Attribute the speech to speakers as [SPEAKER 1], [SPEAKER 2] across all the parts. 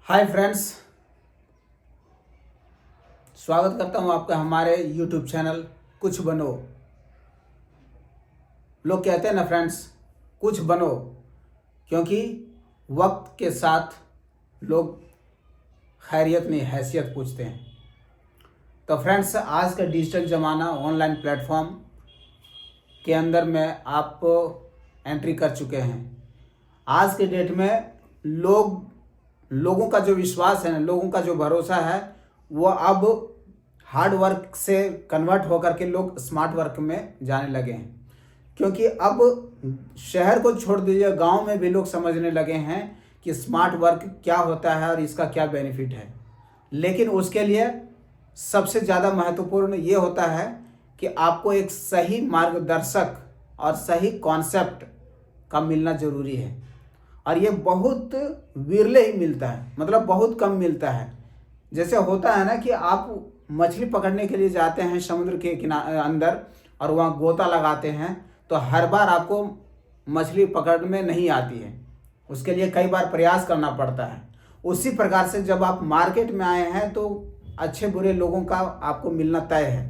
[SPEAKER 1] Hi friends, स्वागत करता हूं आपका हमारे यूट्यूब चैनल कुछ बनो। लोग कहते हैं ना फ्रेंड्स, कुछ बनो, क्योंकि वक्त के साथ लोग खैरियत नहीं हैसियत पूछते हैं। तो फ्रेंड्स, आज का डिजिटल ज़माना ऑनलाइन प्लेटफॉर्म के अंदर में आप एंट्री कर चुके हैं। आज के डेट में लोगों का जो विश्वास है, लोगों का जो भरोसा है, वो अब हार्ड वर्क से कन्वर्ट होकर के लोग स्मार्ट वर्क में जाने लगे हैं। क्योंकि अब शहर को छोड़ दीजिए, गांव में भी लोग समझने लगे हैं कि स्मार्ट वर्क क्या होता है और इसका क्या बेनिफिट है। लेकिन उसके लिए सबसे ज़्यादा महत्वपूर्ण ये होता है कि आपको एक सही मार्गदर्शक और सही कॉन्सेप्ट का मिलना ज़रूरी है। और ये बहुत विरले ही मिलता है, मतलब बहुत कम मिलता है। जैसे होता है ना कि आप मछली पकड़ने के लिए जाते हैं समुद्र के अंदर और वहाँ गोता लगाते हैं, तो हर बार आपको मछली पकड़ में नहीं आती है, उसके लिए कई बार प्रयास करना पड़ता है। उसी प्रकार से जब आप मार्केट में आए हैं तो अच्छे बुरे लोगों का आपको मिलना तय है।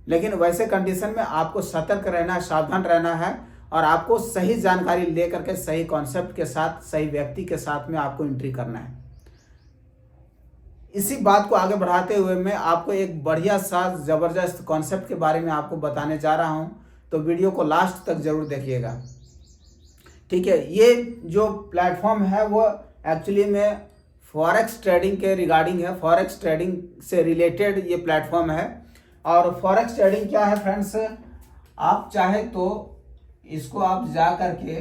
[SPEAKER 1] लेकिन वैसे कंडीशन में आपको सतर्क रहना है, सावधान रहना है और आपको सही जानकारी लेकर के सही कॉन्सेप्ट के साथ, सही व्यक्ति के साथ में आपको एंट्री करना है। इसी बात को आगे बढ़ाते हुए मैं आपको एक बढ़िया सा ज़बरदस्त कॉन्सेप्ट के बारे में आपको बताने जा रहा हूं, तो वीडियो को लास्ट तक जरूर देखिएगा। ठीक है, ये जो प्लेटफॉर्म है वो एक्चुअली में फॉरेक्स ट्रेडिंग के रिगार्डिंग है, फॉरेक्स ट्रेडिंग से रिलेटेड ये प्लेटफॉर्म है। और फॉरेक्स ट्रेडिंग क्या है फ्रेंड्स, आप चाहे तो इसको आप जा करके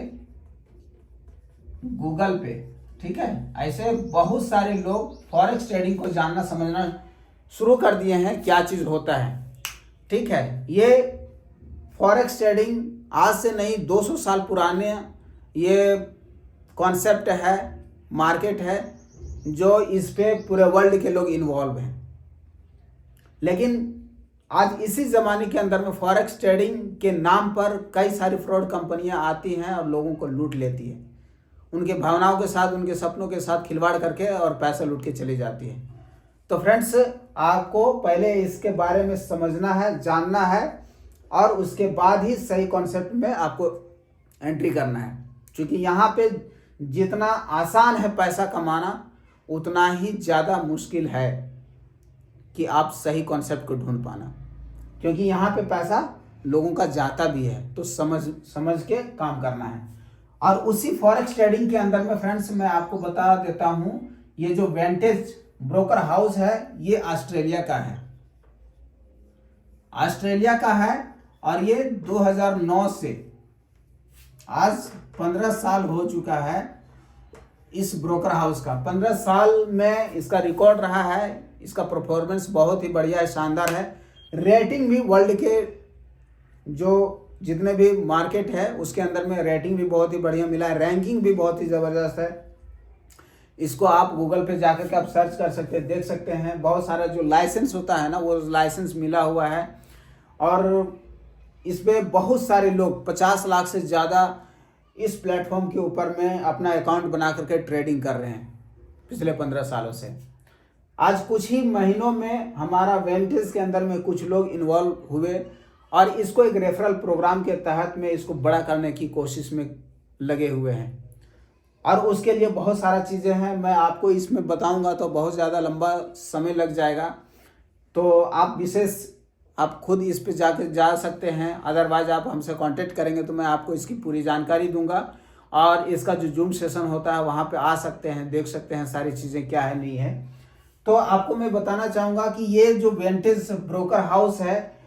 [SPEAKER 1] गूगल पे, ठीक है, ऐसे बहुत सारे लोग फॉरेक्स ट्रेडिंग को जानना समझना शुरू कर दिए हैं, क्या चीज़ होता है। ठीक है, ये फॉरेक्स ट्रेडिंग आज से नहीं 200 साल पुराने ये कॉन्सेप्ट है, मार्केट है, जो इस पे पूरे वर्ल्ड के लोग इन्वॉल्व हैं। लेकिन आज इसी ज़माने के अंदर में फॉरेक्स ट्रेडिंग के नाम पर कई सारी फ्रॉड कंपनियां आती हैं और लोगों को लूट लेती हैं, उनके भावनाओं के साथ, उनके सपनों के साथ खिलवाड़ करके और पैसा लूट के चली जाती है। तो फ्रेंड्स, आपको पहले इसके बारे में समझना है, जानना है और उसके बाद ही सही कॉन्सेप्ट में आपको एंट्री करना है। क्योंकि यहाँ पे जितना आसान है पैसा कमाना, उतना ही ज़्यादा मुश्किल है कि आप सही कॉन्सेप्ट को ढूंढ पाना। क्योंकि यहाँ पे पैसा लोगों का जाता भी है, तो समझ के काम करना है। और उसी फॉरेक्स ट्रेडिंग के अंदर में फ्रेंड्स मैं आपको बता देता हूँ, ये जो वेंटेज ब्रोकर हाउस है ये ऑस्ट्रेलिया का है, ऑस्ट्रेलिया का है। और ये 2009 से आज 15 साल हो चुका है इस ब्रोकर हाउस का। 15 साल में इसका रिकॉर्ड रहा है, इसका परफॉर्मेंस बहुत ही बढ़िया है, शानदार है। रेटिंग भी वर्ल्ड के जो जितने भी मार्केट है उसके अंदर में रेटिंग भी बहुत ही बढ़िया मिला है, रैंकिंग भी बहुत ही ज़बरदस्त है। इसको आप गूगल पे जाकर के आप सर्च कर सकते हैं, देख सकते हैं। बहुत सारा जो लाइसेंस होता है ना, वो लाइसेंस मिला हुआ है। और इस पे बहुत सारे लोग 50 लाख से ज़्यादा इस प्लेटफॉर्म के ऊपर में अपना अकाउंट बना करके ट्रेडिंग कर रहे हैं पिछले 15 सालों से। आज कुछ ही महीनों में हमारा वेंटेज के अंदर में कुछ लोग इन्वॉल्व हुए और इसको एक रेफरल प्रोग्राम के तहत में इसको बड़ा करने की कोशिश में लगे हुए हैं। और उसके लिए बहुत सारा चीज़ें हैं, मैं आपको इसमें बताऊंगा तो बहुत ज़्यादा लंबा समय लग जाएगा। तो आप खुद इस पे जा सकते हैं, अदरवाइज आप हमसे कांटेक्ट करेंगे तो मैं आपको इसकी पूरी जानकारी दूंगा। और इसका जो जूम सेशन होता है वहाँ पे आ सकते हैं, देख सकते हैं सारी चीज़ें क्या है नहीं है। तो आपको मैं बताना चाहूँगा कि ये जो वेंटेज ब्रोकर हाउस है,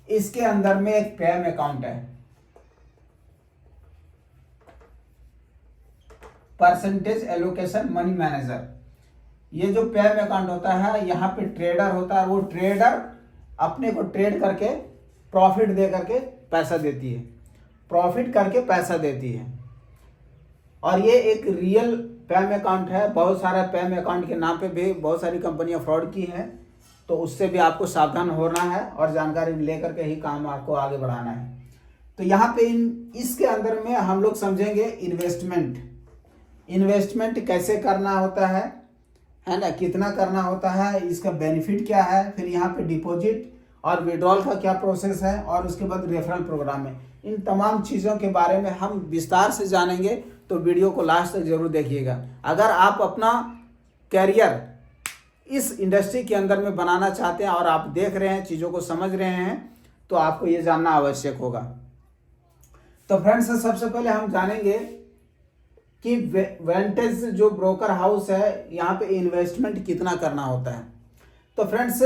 [SPEAKER 1] इसके अंदर में एक पैम अकाउंट है, परसेंटेज एलोकेशन मनी मैनेजर। ये जो पैम अकाउंट होता है, यहाँ पे ट्रेडर होता है, वो ट्रेडर अपने को ट्रेड करके प्रॉफिट दे करके पैसा देती है, प्रॉफिट करके पैसा देती है। और ये एक रियल पैम अकाउंट है। बहुत सारा पैम अकाउंट के नाम पे भी बहुत सारी कंपनियां फ्रॉड की हैं, तो उससे भी आपको सावधान होना है और जानकारी लेकर के ही काम आपको आगे बढ़ाना है। तो यहाँ पे इसके अंदर में हम लोग समझेंगे इन्वेस्टमेंट कैसे करना होता है, है ना, कितना करना होता है, इसका बेनिफिट क्या है, फिर यहाँ पे डिपॉजिट और विड्रॉल का क्या प्रोसेस है, और उसके बाद रेफरल प्रोग्राम है। इन तमाम चीज़ों के बारे में हम विस्तार से जानेंगे, तो वीडियो को लास्ट तक जरूर देखिएगा। अगर आप अपना कैरियर इस इंडस्ट्री के अंदर में बनाना चाहते हैं और आप देख रहे हैं, चीज़ों को समझ रहे हैं, तो आपको ये जानना आवश्यक होगा। तो फ्रेंड्स, सबसे पहले हम जानेंगे कि वेंटेज जो ब्रोकर हाउस है, यहाँ पे इन्वेस्टमेंट कितना करना होता है। तो फ्रेंड्स,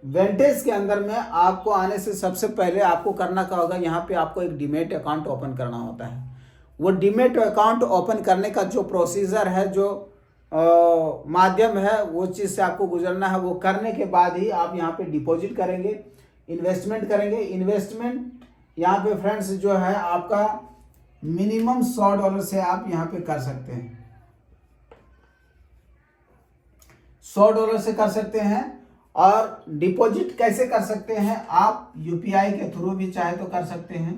[SPEAKER 1] वेंटेज के अंदर में आपको आने से सबसे पहले आपको करना क्या होगा, यहाँ पे आपको एक डीमैट अकाउंट ओपन करना होता है। वो डीमैट अकाउंट ओपन करने का जो प्रोसीजर है, जो माध्यम है, वो चीज़ से आपको गुजरना है। वो करने के बाद ही आप यहाँ पे डिपॉजिट करेंगे, इन्वेस्टमेंट करेंगे। इन्वेस्टमेंट यहाँ पे फ्रेंड्स जो है आपका मिनिमम $100 से आप यहाँ पे कर सकते हैं, $100 से कर सकते हैं। और डिपॉजिट कैसे कर सकते हैं, आप यूपीआई के थ्रू भी चाहे तो कर सकते हैं,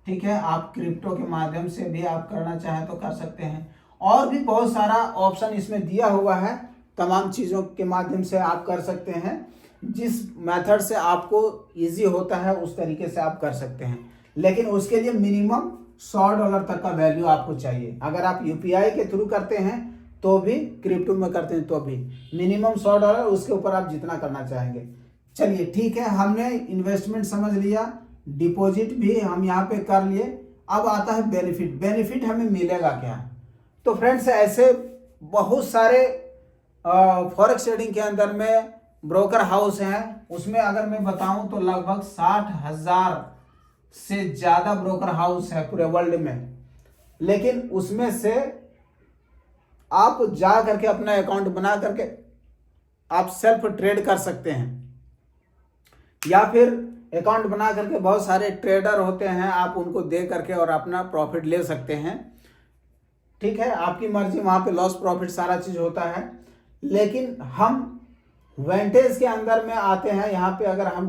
[SPEAKER 1] ठीक है। आप क्रिप्टो के माध्यम से भी आप करना चाहे तो कर सकते हैं, और भी बहुत सारा ऑप्शन इसमें दिया हुआ है। तमाम चीज़ों के माध्यम से आप कर सकते हैं, जिस मेथड से आपको इजी होता है उस तरीके से आप कर सकते हैं। लेकिन उसके लिए मिनिमम $100 तक का वैल्यू आपको चाहिए। अगर आप यूपीआई के थ्रू करते हैं तो भी, क्रिप्टो में करते हैं तो भी मिनिमम $100, उसके ऊपर आप जितना करना चाहेंगे। चलिए ठीक है, हमने इन्वेस्टमेंट समझ लिया, डिपॉजिट भी हम यहाँ पे कर लिए। अब आता है बेनिफिट। बेनिफिट हमें मिलेगा क्या। तो फ्रेंड्स, ऐसे बहुत सारे फॉरेक्स ट्रेडिंग के अंदर में ब्रोकर हाउस हैं। उसमें अगर मैं बताऊं तो लगभग 60,000 से ज़्यादा ब्रोकर हाउस है पूरे वर्ल्ड में। लेकिन उसमें से आप जा करके अपना अकाउंट बना करके आप सेल्फ ट्रेड कर सकते हैं, या फिर अकाउंट बना करके बहुत सारे ट्रेडर होते हैं, आप उनको दे करके और अपना प्रॉफिट ले सकते हैं, ठीक है। आपकी मर्जी, वहाँ पे लॉस प्रॉफिट सारा चीज़ होता है। लेकिन हम वेंटेज के अंदर में आते हैं। यहाँ पे अगर हम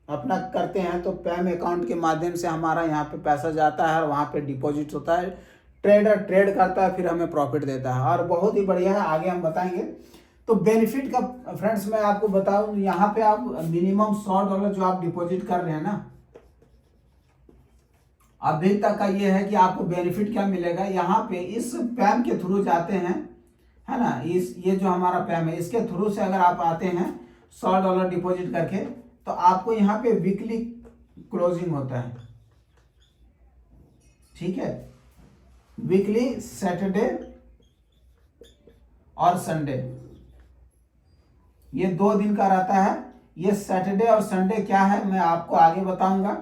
[SPEAKER 1] अपना करते हैं तो पैम अकाउंट के माध्यम से हमारा यहाँ पे पैसा जाता है और वहाँ पे डिपॉजिट होता है, ट्रेडर ट्रेड करता है, फिर हमें प्रॉफिट देता है, और बहुत ही बढ़िया है, आगे हम बताएंगे। तो बेनिफिट का फ्रेंड्स मैं आपको बताऊं, यहाँ पे आप मिनिमम $100 जो आप डिपॉजिट कर रहे हैं ना, अभी तक का ये है कि आपको बेनिफिट क्या मिलेगा। यहाँ पे इस पैम के थ्रू जाते हैं, है ना, ये जो हमारा पैम है, इसके थ्रू से अगर आप आते हैं $100 डिपॉजिट करके, तो आपको यहाँ पे वीकली क्लोजिंग होता है, ठीक है। वीकली सैटरडे और संडे, ये 2 दिन का रहता है। ये सैटरडे और संडे क्या है मैं आपको आगे बताऊंगा।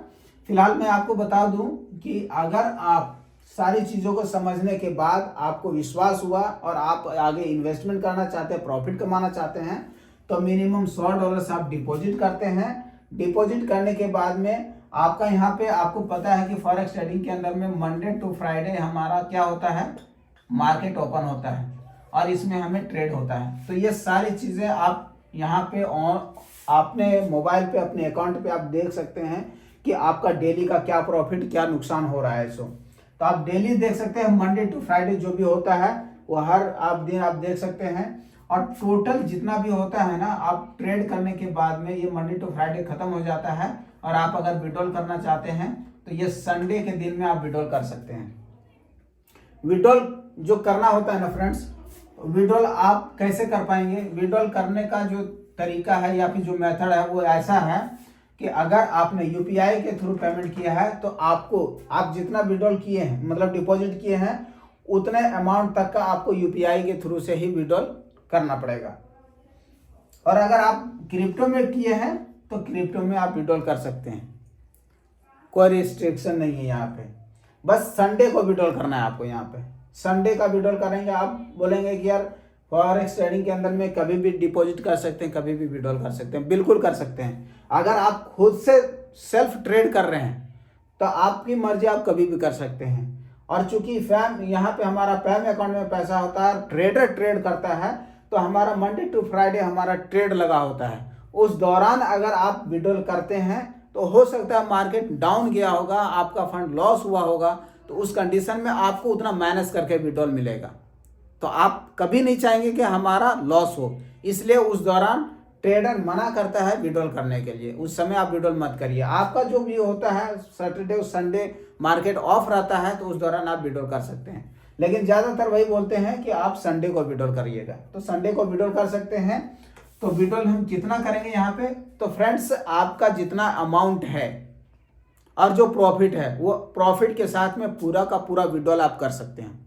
[SPEAKER 1] फिलहाल मैं आपको बता दूं कि अगर आप सारी चीज़ों को समझने के बाद आपको विश्वास हुआ और आप आगे इन्वेस्टमेंट करना चाहते हैं, प्रॉफिट कमाना चाहते हैं, तो मिनिमम $100 से आप डिपॉजिट करते हैं। डिपॉजिट करने के बाद में आपका यहाँ पे, आपको पता है कि फॉरेक्स ट्रेडिंग के अंदर में मंडे टू फ्राइडे हमारा क्या होता है, मार्केट ओपन होता है, और इसमें हमें ट्रेड होता है। तो ये सारी चीज़ें आप यहाँ पे अपने मोबाइल पे, अपने अकाउंट पे आप देख सकते हैं कि आपका डेली का क्या प्रॉफिट, क्या नुकसान हो रहा है। तो आप डेली देख सकते हैं, मंडे टू फ्राइडे जो भी होता है वो हर आप दिन आप देख सकते हैं। और टोटल जितना भी होता है ना, आप ट्रेड करने के बाद में ये मंडे टू फ्राइडे खत्म हो जाता है, और आप अगर विड्रॉल करना चाहते हैं तो ये संडे के दिन में आप विड्रॉल कर सकते हैं। विड्रॉल जो करना होता है ना फ्रेंड्स, विड्रॉल आप कैसे कर पाएंगे। विड्रॉल करने का जो तरीका है या फिर जो मेथड है वो ऐसा है कि अगर आपने यूपीआई के थ्रू पेमेंट किया है तो आपको, आप जितना विड्रॉल किए हैं, मतलब डिपॉजिट किए हैं, उतने अमाउंट तक का आपको यूपीआई के थ्रू से ही विड्रॉल करना पड़ेगा। और अगर आप क्रिप्टो में किए हैं तो क्रिप्टो में आप विड्रॉल कर सकते हैं, कोई रिस्ट्रिक्शन नहीं है यहाँ पे। बस संडे को विड्रॉल करना है आपको। यहाँ पे संडे का विड्रॉल करेंगे, आप बोलेंगे कि यार फॉरेक्स ट्रेडिंग के अंदर में कभी भी डिपॉजिट कर सकते हैं, कभी भी विड्रॉल कर सकते हैं। बिल्कुल कर सकते हैं। अगर आप खुद से सेल्फ ट्रेड कर रहे हैं तो आपकी मर्जी, आप कभी भी कर सकते हैं। और चूंकि फैम, यहाँ पे हमारा पैम अकाउंट में पैसा होता है, ट्रेडर ट्रेड करता है, तो हमारा मंडे टू फ्राइडे हमारा ट्रेड लगा होता है। उस दौरान अगर आप विड्रॉल करते हैं तो हो सकता है मार्केट डाउन गया होगा, आपका फंड लॉस हुआ होगा, तो उस कंडीशन में आपको उतना माइनस करके विड्रॉल मिलेगा। तो आप कभी नहीं चाहेंगे कि हमारा लॉस हो, इसलिए उस दौरान ट्रेडर मना करता है विड्रॉल करने के लिए। उस समय आप विड्रॉल मत करिए। आपका जो भी होता है सैटरडे और संडे मार्केट ऑफ रहता है, तो उस दौरान आप विड्रॉल कर सकते हैं। लेकिन ज़्यादातर वही बोलते हैं कि आप संडे को विड्रॉल करिएगा, तो संडे को विड्रॉल कर सकते हैं। तो विड्रॉल हम कितना करेंगे यहाँ पे, तो फ्रेंड्स आपका जितना अमाउंट है और जो प्रॉफिट है वो प्रॉफिट के साथ में पूरा का पूरा विड्रॉल आप कर सकते हैं।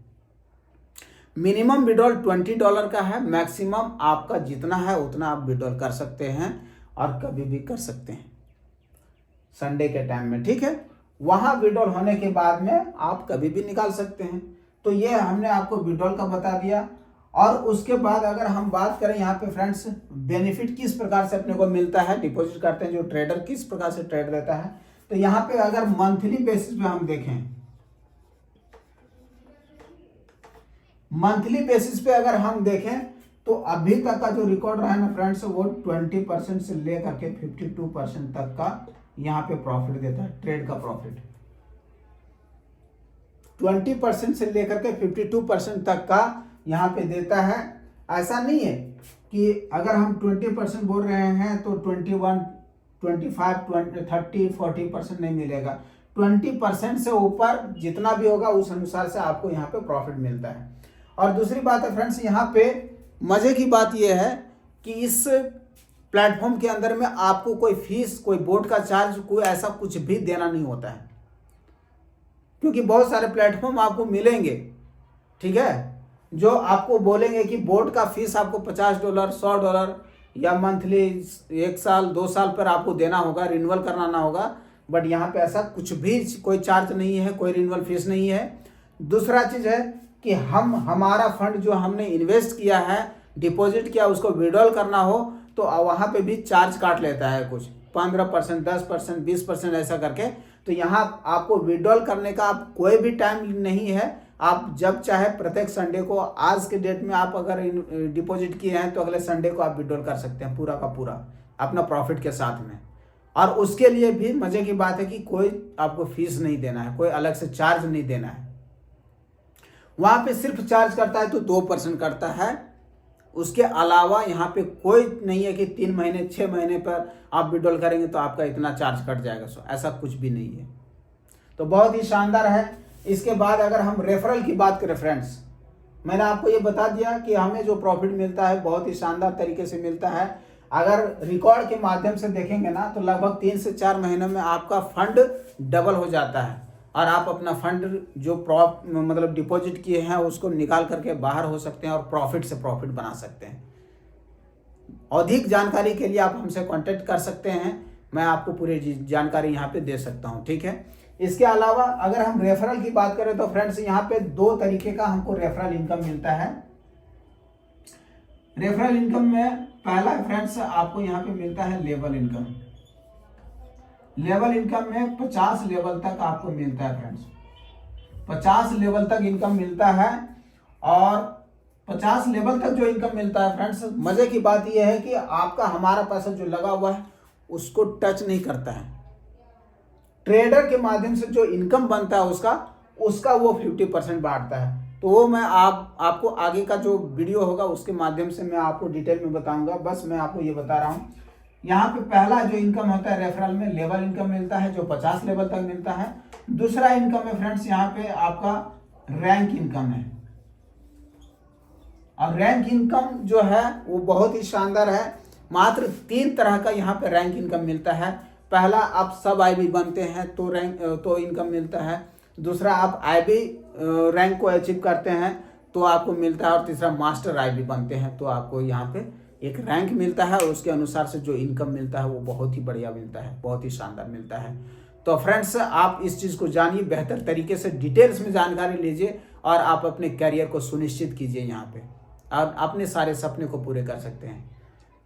[SPEAKER 1] मिनिमम विड्रॉल $20 का है, मैक्सिमम आपका जितना है उतना आप विड्रॉल कर सकते हैं और कभी भी कर सकते हैं संडे के टाइम में, ठीक है। वहाँ विड्रॉल होने के बाद में आप कभी भी निकाल सकते हैं। तो ये हमने आपको विड्रॉल का बता दिया। और उसके बाद अगर हम बात करें यहाँ पे फ्रेंड्स, बेनिफिट किस प्रकार से अपने को मिलता है, डिपॉजिट करते हैं जो ट्रेडर किस प्रकार से ट्रेड देता है, तो यहाँ पे अगर मंथली बेसिस पे हम देखें, मंथली बेसिस पे अगर हम देखें तो अभी तक का जो रिकॉर्ड रहा है ना फ्रेंड्स, वो 20% से लेकर के 52% तक का यहाँ पे प्रॉफिट देता है। ट्रेड का प्रॉफिट 20% से लेकर के 52% तक का यहाँ पे देता है। ऐसा नहीं है कि अगर हम 20% बोल रहे हैं तो 21, 25, 20, 30, 40% नहीं मिलेगा। 20% से ऊपर जितना भी होगा उस अनुसार से आपको यहाँ पे प्रॉफिट मिलता है। और दूसरी बात है फ्रेंड्स, यहाँ पे मजे की बात यह है कि इस प्लेटफॉर्म के अंदर में आपको कोई फीस, कोई बोर्ड का चार्ज, कोई ऐसा कुछ भी देना नहीं होता है, क्योंकि बहुत सारे प्लेटफॉर्म आपको मिलेंगे, ठीक है, जो आपको बोलेंगे कि बोर्ड का फीस आपको $50, $100 या मंथली 1 साल 2 साल पर आपको देना होगा, रिन्यूअल कराना होगा। बट यहाँ पे ऐसा कुछ भी कोई चार्ज नहीं है, कोई रिन्यूअल फीस नहीं है। दूसरा चीज़ है कि हमारा फंड जो हमने इन्वेस्ट किया है, डिपॉजिट किया, उसको विड्रॉल करना हो तो वहाँ पे भी चार्ज काट लेता है, कुछ 15%, 10%, 20% ऐसा करके। तो यहाँ आपको विड्रॉल करने का आप कोई भी टाइम नहीं है, आप जब चाहे प्रत्येक संडे को, आज के डेट में आप अगर डिपॉजिट किए हैं तो अगले संडे को आप विड्रॉल कर सकते हैं पूरा का पूरा अपना प्रॉफिट के साथ में। और उसके लिए भी मजे की बात है कि कोई आपको फीस नहीं देना है, कोई अलग से चार्ज नहीं देना है। वहाँ पे सिर्फ चार्ज करता है तो 2% करता है, उसके अलावा यहाँ पे कोई नहीं है कि 3 महीने 6 महीने पर आप विड्रॉल करेंगे तो आपका इतना चार्ज कट जाएगा। सो ऐसा कुछ भी नहीं है। तो बहुत ही शानदार है। इसके बाद अगर हम रेफरल की बात करें फ्रेंड्स, मैंने आपको ये बता दिया कि हमें जो प्रॉफिट मिलता है बहुत ही शानदार तरीके से मिलता है। अगर रिकॉर्ड के माध्यम से देखेंगे ना तो लगभग 3 से 4 महीनों में आपका फंड डबल हो जाता है और आप अपना फंड जो मतलब डिपॉजिट किए हैं उसको निकाल करके बाहर हो सकते हैं और प्रॉफिट से प्रॉफिट बना सकते हैं। अधिक जानकारी के लिए आप हमसे कांटेक्ट कर सकते हैं, मैं आपको पूरी जानकारी यहाँ पे दे सकता हूँ, ठीक है। इसके अलावा अगर हम रेफरल की बात करें तो फ्रेंड्स यहाँ पे 2 तरीके का हमको रेफरल इनकम मिलता है। रेफरल इनकम में पहला फ्रेंड्स आपको यहाँ पे मिलता है लेवल इनकम। लेवल इनकम में 50 लेवल तक आपको मिलता है फ्रेंड्स, 50 लेवल तक इनकम मिलता है। और 50 लेवल तक जो इनकम मिलता है फ्रेंड्स, मजे की बात यह है कि आपका हमारा पैसा जो लगा हुआ है उसको टच नहीं करता है। ट्रेडर के माध्यम से जो इनकम बनता है उसका वो 50% बांटता है। तो वो मैं आपको आगे का जो वीडियो होगा उसके माध्यम से मैं आपको डिटेल में बताऊंगा। बस मैं आपको ये बता रहा हूँ, यहाँ पे पहला जो इनकम होता है रेफरल में लेवल इनकम मिलता है जो 50 लेवल तक मिलता है। दूसरा इनकम है फ्रेंड्स यहाँ पे आपका रैंक इनकम है। और रैंक इनकम जो है वो बहुत ही शानदार है। मात्र 3 तरह का यहाँ पे रैंक इनकम मिलता है। पहला आप सब आईबी बनते हैं तो इनकम मिलता है। दूसरा आप आईबी रैंक को अचीव करते हैं तो आपको मिलता है। और तीसरा मास्टर आईबी बनते हैं तो आपको यहाँ पे एक रैंक मिलता है। उसके अनुसार से जो इनकम मिलता है वो बहुत ही बढ़िया मिलता है, बहुत ही शानदार मिलता है। तो फ्रेंड्स आप इस चीज़ को जानिए, बेहतर तरीके से डिटेल्स में जानकारी लीजिए और आप अपने करियर को सुनिश्चित कीजिए। यहाँ पे आप अपने सारे सपने को पूरे कर सकते हैं।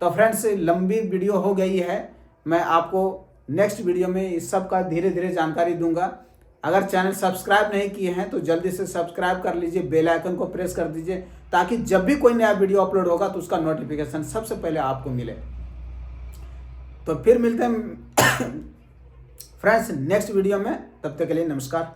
[SPEAKER 1] तो फ्रेंड्स लंबी वीडियो हो गई है, मैं आपको नेक्स्ट वीडियो में इस सब का धीरे धीरे जानकारी दूंगा। अगर चैनल सब्सक्राइब नहीं किए हैं तो जल्दी से सब्सक्राइब कर लीजिए, बेल आइकन को प्रेस कर दीजिए ताकि जब भी कोई नया वीडियो अपलोड होगा तो उसका नोटिफिकेशन सबसे पहले आपको मिले। तो फिर मिलते हैं फ्रेंड्स नेक्स्ट वीडियो में, तब तक के लिए नमस्कार।